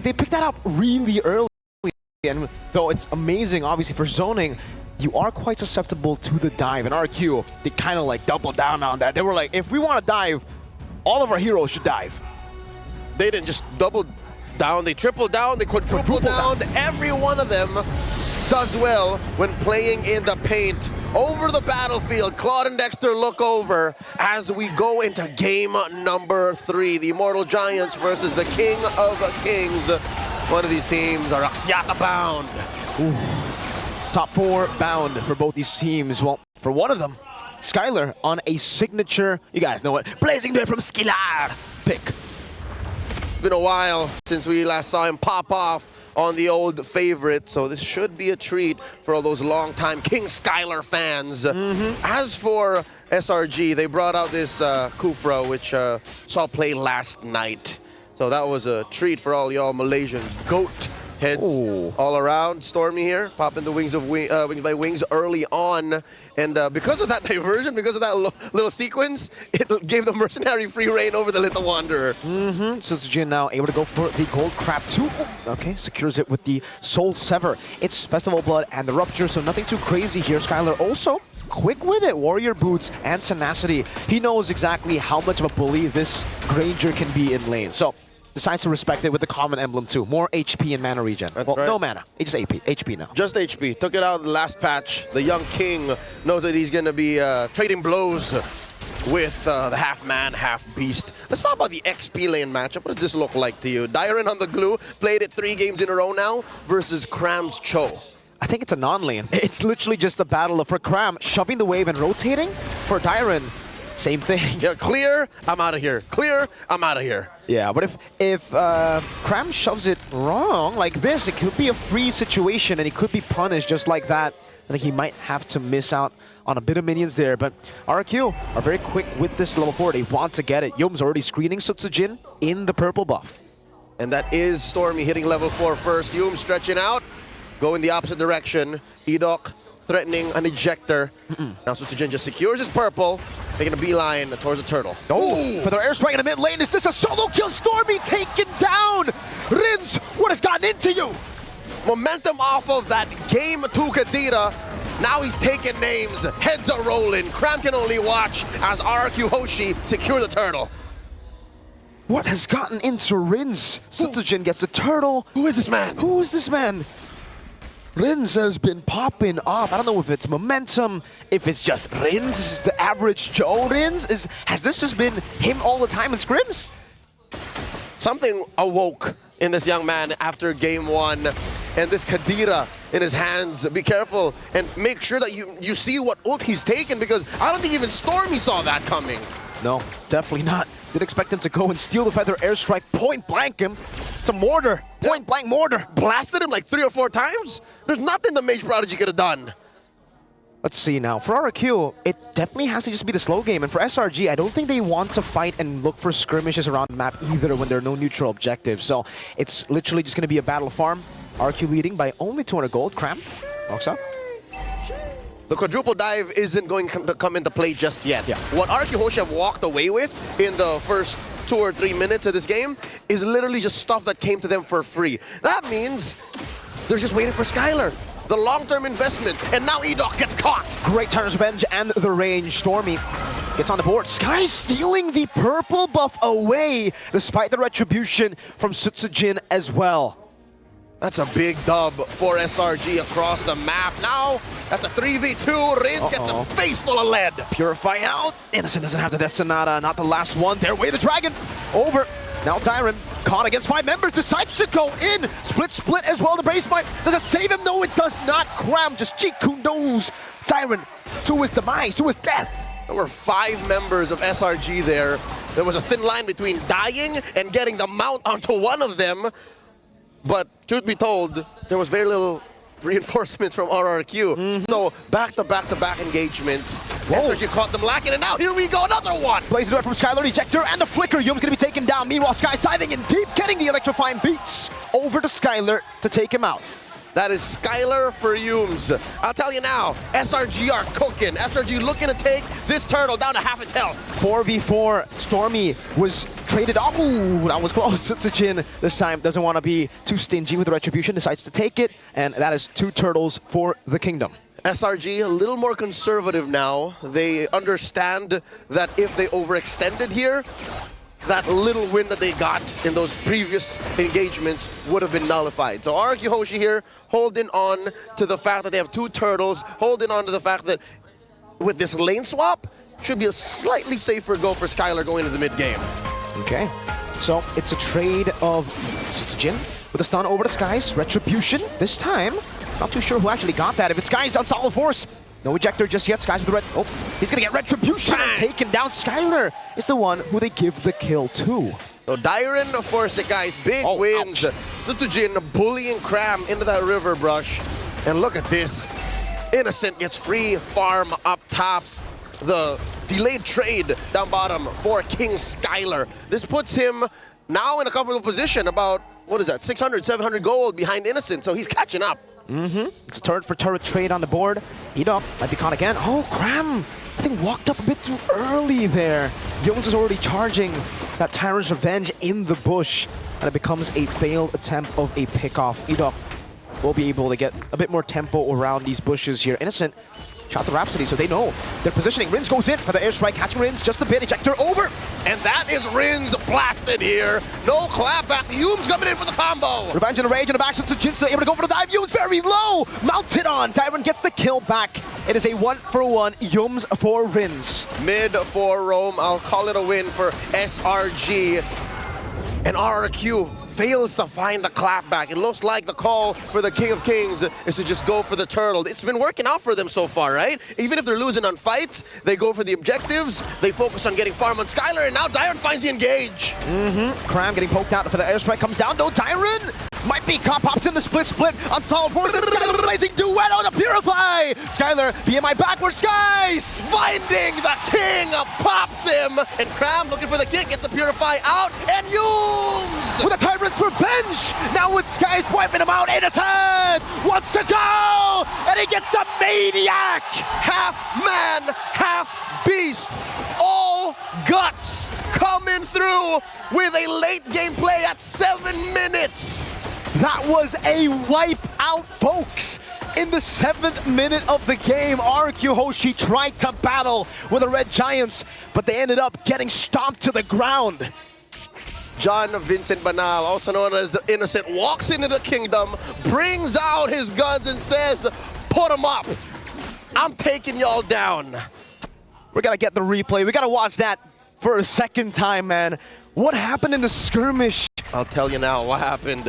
They picked that up really early, and though it's amazing, obviously, for zoning, you are quite susceptible to the dive. And RQ, they kind of like doubled down on that. They were like, if we want to dive, all of our heroes should dive. They didn't just double down, they tripled down, they quadruple down. Every one of them does well when playing in the paint. Over the battlefield, Claude and Dexter look over as we go into game number 3. The Immortal Giants versus the King of Kings. One of these teams are Axiata bound. Ooh. Top 4 bound for both these teams. Well, for one of them, Skylar on a signature, you guys know it, Blazing Day from Skillar pick. It's been a while since we last saw him pop off on the old favorite, so this should be a treat for all those longtime King Skylar fans. As for SRG, they brought out this Kufra, which saw play last night. So that was a treat for all y'all Malaysian goat heads all around. Stormy here, popping the Wings by Wings early on. And because of that diversion, because of that little sequence, it gave the Mercenary free reign over the Little Wanderer. Srg now able to go for the Gold Crab 2. Okay, secures it with the Soul Sever. It's Festival Blood and the Rupture, so nothing too crazy here. Skylar also quick with it. Warrior Boots and Tenacity. He knows exactly how much of a bully this Granger can be in lane. So decides to respect it with the common emblem too. More HP and mana regen. Well, right. No mana. It's just HP now. Just HP. Took it out in the last patch. The young king knows that he's going to be trading blows with the half-man, half-beast. Let's talk about the XP lane matchup. What does this look like to you? Dyron on the glue. Played it 3 games in a row now versus Kram's Cho. I think it's a non-lane. It's literally just a battle for Kram shoving the wave and rotating. For Dyron, same thing. Yeah, clear, I'm out of here. Clear, I'm out of here. Yeah, but if Kram shoves it wrong like this, it could be a free situation and he could be punished just like that. I think he might have to miss out on a bit of minions there, but RQ are very quick with this level 4. They want to get it. Yum's already screening Srg in the purple buff. And that is Stormy hitting level 4 first. Yum stretching out, going the opposite direction. Edok threatening an ejector. Now Srg just secures his purple, making a beeline towards the turtle. Oh, for their airstrike in the mid lane. Is this a solo kill? Stormy taken down. Rins, what has gotten into you? Momentum off of that game 2 Kadira. Now he's taking names. Heads are rolling. Kram can only watch as RQ Hoshi secure the turtle. What has gotten into Rins? Srg gets the turtle. Who is this man? Who is this man? Rins has been popping off. I don't know if it's momentum, if it's just Rins, is the average Joe Rins. Has this just been him all the time in scrims? Something awoke in this young man after game 1. And this Kadira in his hands. Be careful and make sure that you see what ult he's taken, because I don't think even Stormy saw that coming. No, definitely not. Didn't expect him to go and steal the feather airstrike, point blank him. It's a mortar, point blank mortar. Blasted him like 3 or 4 times. There's nothing the Mage Prodigy could have done. Let's see now. For RQ, it definitely has to just be the slow game. And for SRG, I don't think they want to fight and look for skirmishes around the map either when there are no neutral objectives. So it's literally just going to be a battle farm. RQ leading by only 200 gold. Kram walks up. The quadruple dive isn't going to come into play just yet. Yeah. What RQ Hoshi have walked away with in the first 2 or 3 minutes of this game is literally just stuff that came to them for free. That means they're just waiting for Skylar. The long-term investment, and now Edok gets caught. Great Turner's Revenge and the range. Stormy gets on the board. Sky stealing the purple buff away, despite the retribution from Srg as well. That's a big dub for SRG across the map. Now, that's a 3v2. Rins gets a face full of lead. Purify out. Innocent doesn't have the Death Sonata. Not the last one. There way the dragon. Over. Now Dyron, caught against 5 members, decides to go in. Split as well. The Brave Smite. Does it save him? No, it does not. Kram just Jiku-nos Dyron to his demise, to his death. There were 5 members of SRG there. There was a thin line between dying and getting the mount onto one of them. But truth be told, there was very little reinforcement from RRQ. So back-to-back-to-back engagements. SRG caught them lacking, and now here we go, another one! Blazing away from Skylar, ejector, and the flicker. Yum's gonna be taken down. Meanwhile, Sky's diving in deep, getting the electrifying beats over to Skylar to take him out. That is Skylar for Yumes. I'll tell you now, SRG are cooking. SRG looking to take this turtle down to half its health. 4v4, Stormy was traded off. Ooh, that was close. Jin this time doesn't want to be too stingy with the retribution, decides to take it, and that is 2 turtles for the kingdom. SRG a little more conservative now. They understand that if they overextended here, that little win that they got in those previous engagements would have been nullified. So Srg Hoshi here holding on to the fact that they have 2 turtles, holding on to the fact that with this lane swap, should be a slightly safer go for Skylar going into the mid-game. Okay, so it's a trade of Jin with the stun over to Skies. Retribution this time. Not too sure who actually got that. If it's Skies on solid force. No ejector just yet. Skies with the red. Oh, he's gonna get retribution and taken down. Skylar is the one who they give the kill to. So Dyron, of course, the guys, big wins. Jin bullying Cram into that river brush. And look at this. Innocent gets free farm up top. The delayed trade down bottom for King Skylar. This puts him now in a comfortable position, about, what is that, 600, 700 gold behind Innocent. So he's catching up. It's a turret for turret trade on the board. Edo might be caught again. Oh, Cram, I think walked up a bit too early there. Jones is already charging that Tyrant's Revenge in the bush, and it becomes a failed attempt of a pickoff. Edo will be able to get a bit more tempo around these bushes here. Innocent shot the Rhapsody, so they know their positioning. Rins goes in for the airstrike, catching Rins just a bit. Ejector over. And that is Rins blasted here. No clapback. Yumes coming in for the combo. Revenge and Rage in the back, so Jin still able to go for the dive. Yumes very low. Mounted on. Tyron gets the kill back. It is a 1-for-1 Yumes for Rins. Mid for Rome. I'll call it a win for SRG. And RRQ fails to find the clapback. It looks like the call for the King of Kings is to just go for the turtle. It's been working out for them so far, right? Even if they're losing on fights, they go for the objectives, they focus on getting farm on Skylar, and now Dyron finds the engage. Cram getting poked out for the airstrike, comes down, no Dyron! Might be caught, pops in the split on solid force, and Skylar blazing duet on the Purify! Skylar, BMI backward, Skies! Finding the king, pops him, and Cram looking for the kick, gets the Purify out, and Yumes! With a Tyrant's Revenge! Now with Skies wiping him out, Innocent! Wants to go! And he gets the Maniac! Half man, half beast, all guts coming through with a late game play at 7 minutes. That was a wipe out, folks. In the 7th minute of the game, Srg Hoshi tried to battle with the Red Giants, but they ended up getting stomped to the ground. John Vincent Banal, also known as Innocent, walks into the kingdom, brings out his guns and says, put them up. I'm taking y'all down. We gotta get the replay. We gotta watch that for a second time, man. What happened in the skirmish? I'll tell you now what happened.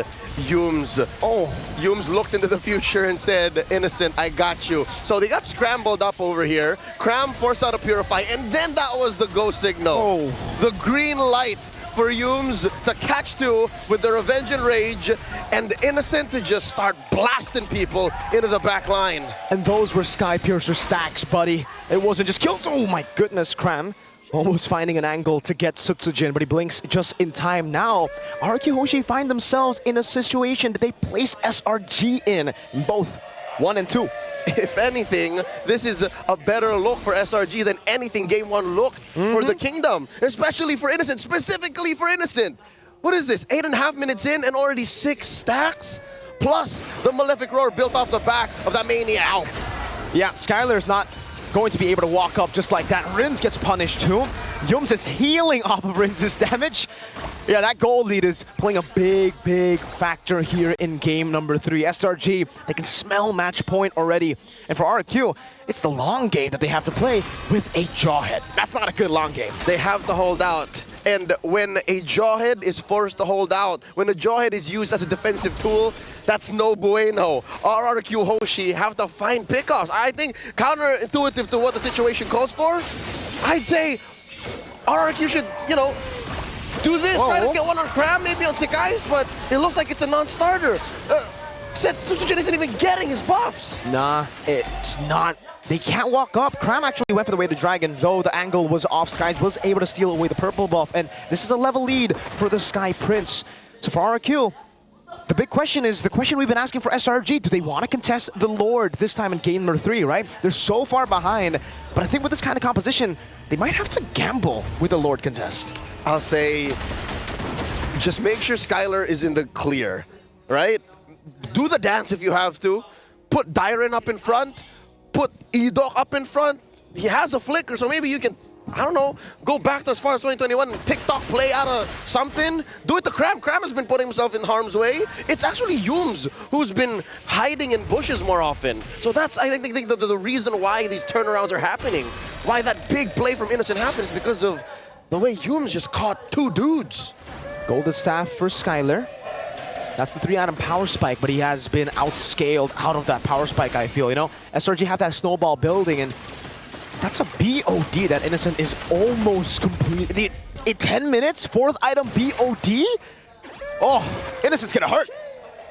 Yumes looked into the future and said, Innocent, I got you. So they got scrambled up over here. Cram forced out a Purify, and then that was the go signal. The green light for Yumes to catch 2 with the Revenge and Rage, and Innocent to just start blasting people into the back line. And those were Sky Piercer stacks, buddy. It wasn't just kills. Oh my goodness, Cram. Almost finding an angle to get Jin, but he blinks just in time. Now, Srg Hoshi find themselves in a situation that they place SRG in both 1 and 2. If anything, this is a better look for SRG than anything Game 1 look for the Kingdom, especially for Innocent, specifically for Innocent. What is this, 8.5 minutes in and already 6 stacks? Plus the Malefic Roar built off the back of that Maniac. Yeah, Skylar's not going to be able to walk up just like that. Rins gets punished too. Yumes is healing off of Rins' damage. Yeah, that gold lead is playing a big, big factor here in game number 3. SRG, they can smell match point already. And for RRQ, it's the long game that they have to play with a Jawhead. That's not a good long game. They have to hold out. And when a Jawhead is forced to hold out, when a Jawhead is used as a defensive tool, that's no bueno. RRQ Hoshi have to find pickoffs. I think counterintuitive to what the situation calls for, I'd say RRQ should, you know, do this, try to get one on Cram, maybe on Sekais, but it looks like it's a non-starter. Jin isn't even getting his buffs. Nah, it's not. They can't walk up. Cram actually went for the way to Dragon, though the angle was off. Skies was able to steal away the purple buff, and this is a level lead for the Sky Prince. So for RRQ, The big question is the question we've been asking for SRG. Do they want to contest the Lord this time in game number 3, right? They're so far behind, but I think with this kind of composition, they might have to gamble with the Lord contest. I'll say, just make sure Skylar is in the clear, right? Do the dance if you have to. Put Dyron up in front. Put Edok up in front. He has a flicker, so maybe you can, I don't know, go back to as far as 2021 and TikTok play out of something. Do it to Cram. Cram has been putting himself in harm's way. It's actually Yums who's been hiding in bushes more often. So that's, I think, the reason why these turnarounds are happening. Why that big play from Innocent happens because of the way Yums just caught 2 dudes. Golden Staff for Skylar. That's the 3-item power spike, but he has been outscaled out of that power spike, I feel. You know, SRG have that snowball building, and that's a BOD that Innocent is almost complete. In 10 minutes, 4th item BOD? Oh, Innocent's gonna hurt.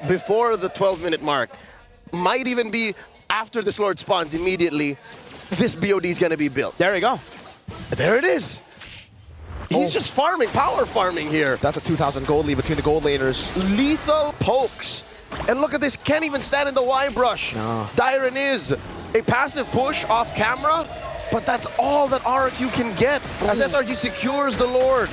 Before the 12-minute mark, might even be after this Lord spawns immediately, this BOD is gonna be built. There you go. There it is. He's just farming, power farming here. That's a 2,000 gold lead between the gold laners. Lethal pokes. And look at this, can't even stand in the Y brush. No. Dyron is a passive push off camera, but that's all that RRQ can get as SRG secures the Lord.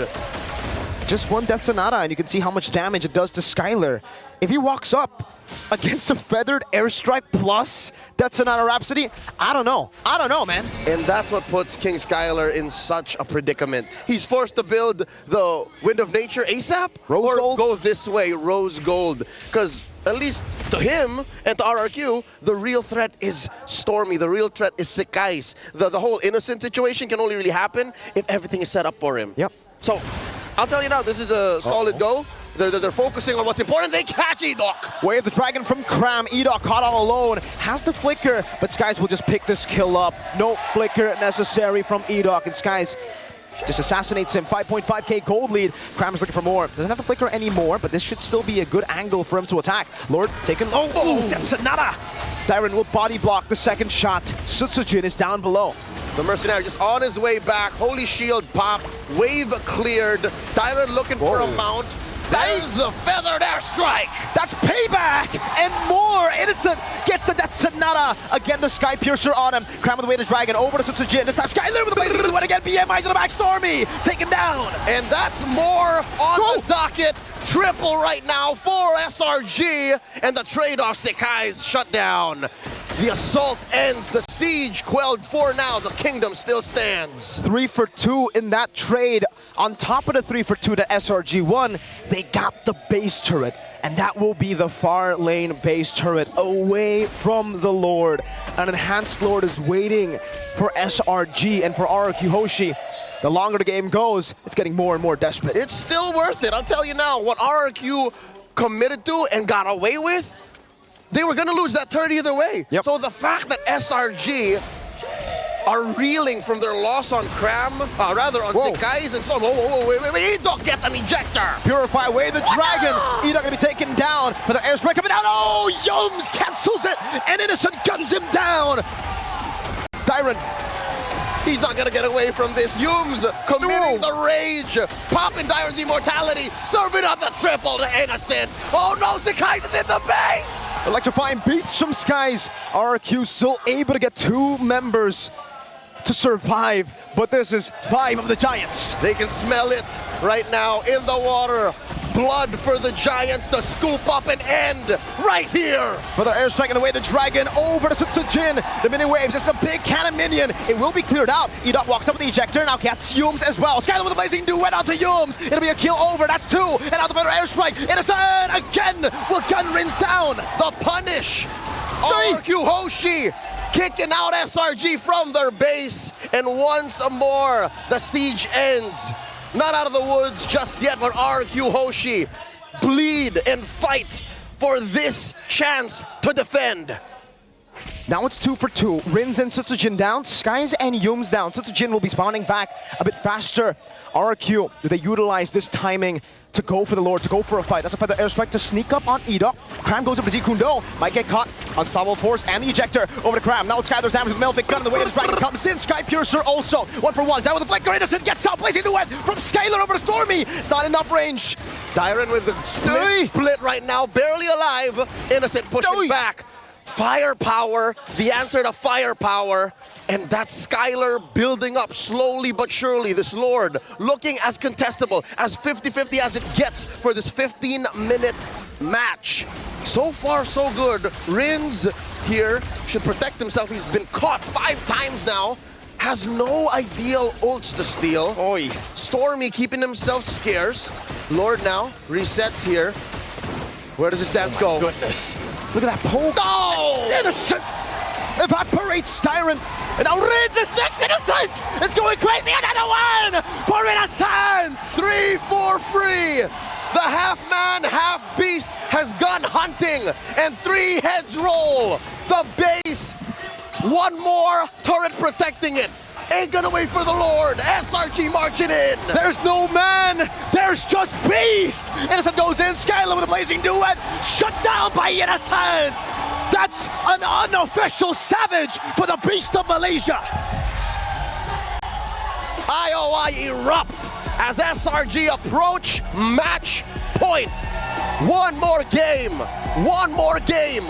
Just one Death Sonata, and you can see how much damage it does to Skylar. If he walks up against a Feathered Airstrike plus Death Sonata Rhapsody, I don't know. I don't know, man. And that's what puts King Skylar in such a predicament. He's forced to build the Wind of Nature ASAP Rose or Gold? go this way, Rose Gold. Because at least to him and to RRQ, the real threat is Stormy. The real threat is Sekais. The whole Innocent situation can only really happen if everything is set up for him. Yep. So, I'll tell you now, this is a solid go. They're focusing on what's important. They catch Edok. Wave the Dragon from Cram. Edok caught all alone. Has the flicker, but Skies will just pick this kill up. No flicker necessary from Edok, and Skies just assassinates him. 5.5k gold lead. Cram is looking for more. Doesn't have the flicker anymore, but this should still be a good angle for him to attack. Lord taken. Oh, Death Sonata. Dyron will body block the second shot. Sutsujin is down below. The Mercenary just on his way back. Holy Shield pop. Wave cleared. Dyron looking for a mount. That is the Feathered Airstrike! That's payback and more! Innocent gets the Death Sonata. Again, the Sky Piercer on him. Cram with the Weighted Dragon over to Sutsujin. This time Skylar with the Blazing Blue, and again, BMI to the back. Stormy taken down. And that's more on the docket. Triple right now for SRG, and the trade-off Sekai's shut down. The assault ends, the siege quelled for now, the kingdom still stands. 3 for 2 in that trade. On top of the 3 for 2 that SRG won, they got the base turret. And that will be the far lane base turret away from the Lord. An enhanced Lord is waiting for SRG and for RRQ Hoshi. The longer the game goes, it's getting more and more desperate. It's still worth it. I'll tell you now, what RRQ committed to and got away with, they were going to lose that turret either way. Yep. So the fact that SRG are reeling from their loss on Cram, rather on Sekais and so on. Wait, Edok gets an ejector. Purify away the Dragon. Edok gonna be taken down, but the airstrike coming down. Oh, Yums cancels it, and Innocent guns him down. Dyron. He's not gonna get away from this. Yums committing the rage, popping Dyron's immortality, serving up the triple to Innocent. Oh no, Sekais is in the base! Electrifying beats from Skies. RRQ still able to get 2 members to survive, but this is 5 of the Giants. They can smell it right now in the water. Blood for the Giants to scoop up and end right here. For the airstrike and away the Dragon over to Sutsujin. The mini waves, it's a big cannon minion. It will be cleared out. Edok walks up with the ejector, now gets Yums as well. Skylar with a blazing duet onto Yums. It'll be a kill over, that's 2. And out the better airstrike. Innocent again will gun Rins down. The punish. RRQ Hoshi kicking out SRG from their base. And once more, the siege ends. Not out of the woods just yet, but RRQ Hoshi bleed and fight for this chance to defend. Now it's 2 for 2. Rins and Sutsujin down, Skies and Yums down. Sutsujin will be spawning back a bit faster. RRQ, do they utilize this timing to go for the Lord, to go for a fight? That's a feather airstrike to sneak up on Edok. Cram goes over to Jikundo. Might get caught. Unstoppable Force and the ejector over to Cram. Now it's Skylar's damage with Melvic gun. The way the Dragon comes in. Sky Piercer also. 1 for 1. Down with the flicker. Innocent gets out. Blazing duet from Skylar over to Stormy. It's not enough range. Dyron with the split right now, barely alive. Innocent pushing back. Firepower, the answer to firepower. And that's Skylar building up slowly but surely. This Lord looking as contestable, as 50-50 as it gets for this 15-minute match. So far, so good. Rins here should protect himself. He's been caught 5 times now. Has no ideal ults to steal. Oi. Stormy keeping himself scarce. Lord now resets here. Where does this dance go? Goodness. Look at that poke. Oh! Innocent evaporates Tyron. And now Rins is next. Innocent is going crazy. Another one for Innocent. 3 for free. The half-man, half-beast has gone hunting. And 3 heads roll. The base. One more turret protecting it. Ain't gonna wait for the Lord. Srg marching in. There's no man. There's just beast. Innocent goes in. Skylar with a blazing duet. Shut down by Innocent. That's an unofficial savage for the beast of Malaysia. IOI erupt as Srg approach match point. One more game. One more game.